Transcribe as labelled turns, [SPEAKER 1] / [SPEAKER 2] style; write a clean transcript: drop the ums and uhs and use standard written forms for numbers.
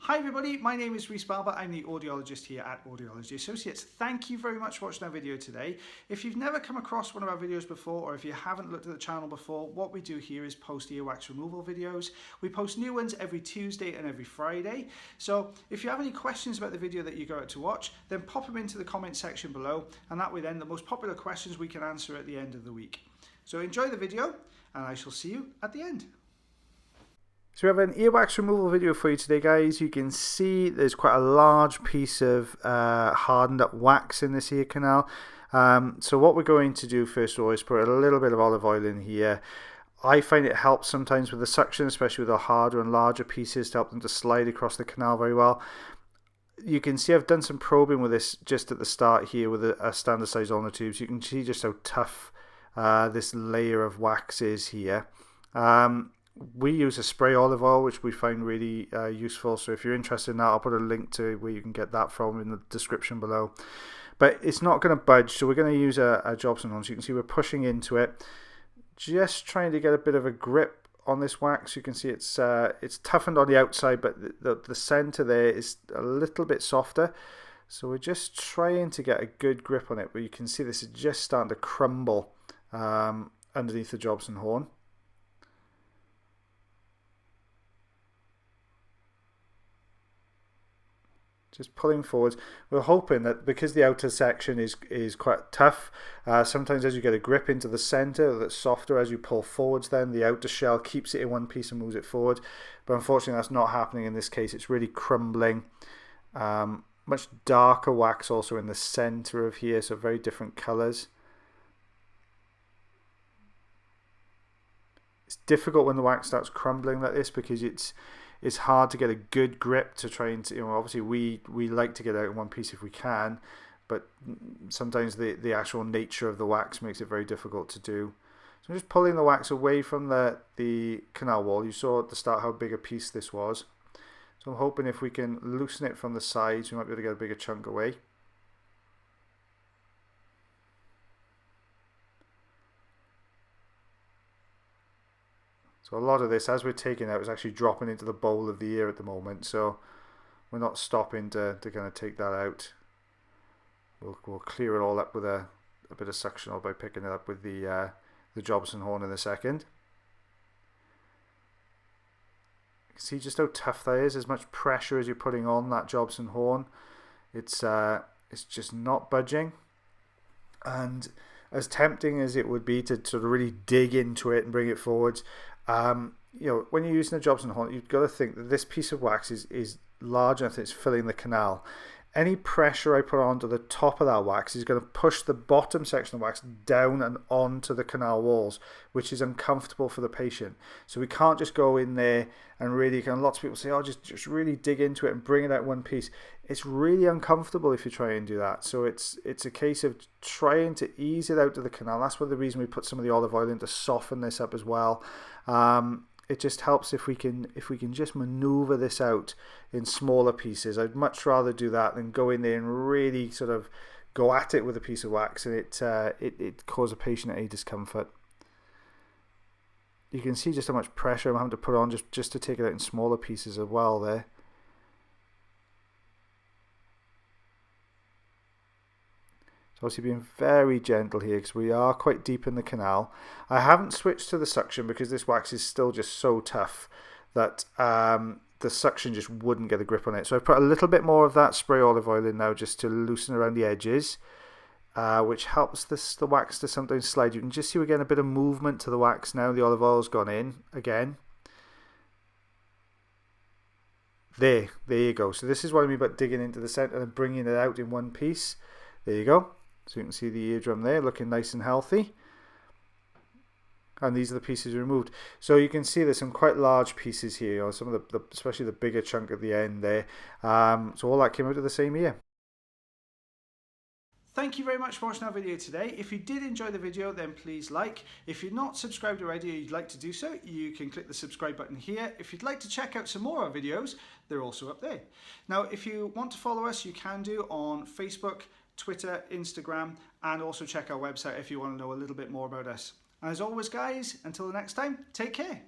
[SPEAKER 1] Hi everybody, my name is Rhys Barber. I'm the audiologist here at Audiology Associates. Thank you very much for watching our video today. If you've never come across one of our videos before, or if you haven't looked at the channel before, what we do here is post earwax removal videos. We post new ones every Tuesday and every Friday. So if you have any questions about the video that you go out to watch, then pop them into the comment section below, and that way then the most popular questions we can answer at the end of the week. So enjoy the video, and I shall see you at the end. So we have an earwax removal video for you today, guys. You can see there's quite a large piece of hardened up wax in this ear canal. So what we're going to do first of all is put a little bit of olive oil in here. I find it helps sometimes with the suction, especially with the harder and larger pieces, to help them to slide across the canal very well. You can see I've done some probing with this just at the start here with a standard size ulnar tube. So you can see just how tough this layer of wax is here. We use a spray olive oil, which we find really useful. So if you're interested in that, I'll put a link to where you can get that from in the description below. But it's not going to budge, so we're going to use a Jobson Horne. So you can see we're pushing into it, just trying to get a bit of a grip on this wax. You can see it's toughened on the outside, but the center there is a little bit softer. So we're just trying to get a good grip on it. But you can see this is just starting to crumble underneath the Jobson Horne. Just pulling forwards. We're hoping that because the outer section is quite tough, sometimes as you get a grip into the center that's softer, as you pull forwards, then the outer shell keeps it in one piece and moves it forward. But unfortunately that's not happening in this case. It's really crumbling. Much darker wax also in the center of here, so very different colors. It's difficult when the wax starts crumbling like this because it's hard to get a good grip to try and, obviously we like to get out in one piece if we can, but sometimes the actual nature of the wax makes it very difficult to do. So I'm just pulling the wax away from the canal wall. You saw at the start how big a piece this was. So I'm hoping if we can loosen it from the sides, we might be able to get a bigger chunk away. So a lot of this, as we're taking out, is actually dropping into the bowl of the ear at the moment. So we're not stopping to kind of take that out. We'll clear it all up with a bit of suction or by picking it up with the Jobson Horne in a second. You can see just how tough that is. As much pressure as you're putting on that Jobson Horne, it's just not budging. And as tempting as it would be to sort of really dig into it and bring it forwards, when you're using a Jobson Horne, you've got to think that this piece of wax is large enough that it's filling the canal. Any pressure I put onto the top of that wax is going to push the bottom section of wax down and onto the canal walls, which is uncomfortable for the patient. So we can't just go in there and really, lots of people say, oh, just really dig into it and bring it out one piece. It's really uncomfortable if you try and do that. So it's a case of trying to ease it out to the canal. That's one of the reason we put some of the olive oil in, to soften this up as well. It just helps if we can just maneuver this out in smaller pieces. I'd much rather do that than go in there and really sort of go at it with a piece of wax and it cause a patient any discomfort. You can see just how much pressure I'm having to put on just to take it out in smaller pieces as well there. So obviously being very gentle here because we are quite deep in the canal. I haven't switched to the suction because this wax is still just so tough that the suction just wouldn't get a grip on it. So I've put a little bit more of that spray olive oil in now just to loosen around the edges, which helps the wax to sometimes slide. You can just see we're getting a bit of movement to the wax now. The olive oil's gone in again. There you go. So this is what I mean about digging into the center and bringing it out in one piece. There you go. So you can see the eardrum there looking nice and healthy. And these are the pieces removed. So you can see there's some quite large pieces here, some of especially the bigger chunk at the end there. So all that came out of the same ear. Thank you very much for watching our video today. If you did enjoy the video, then please like. If you're not subscribed already or you'd like to do so, you can click the subscribe button here. If you'd like to check out some more of our videos, they're also up there. Now, if you want to follow us, you can do on Facebook, Twitter, Instagram, and also check our website if you want to know a little bit more about us. And as always, guys, until the next time, take care.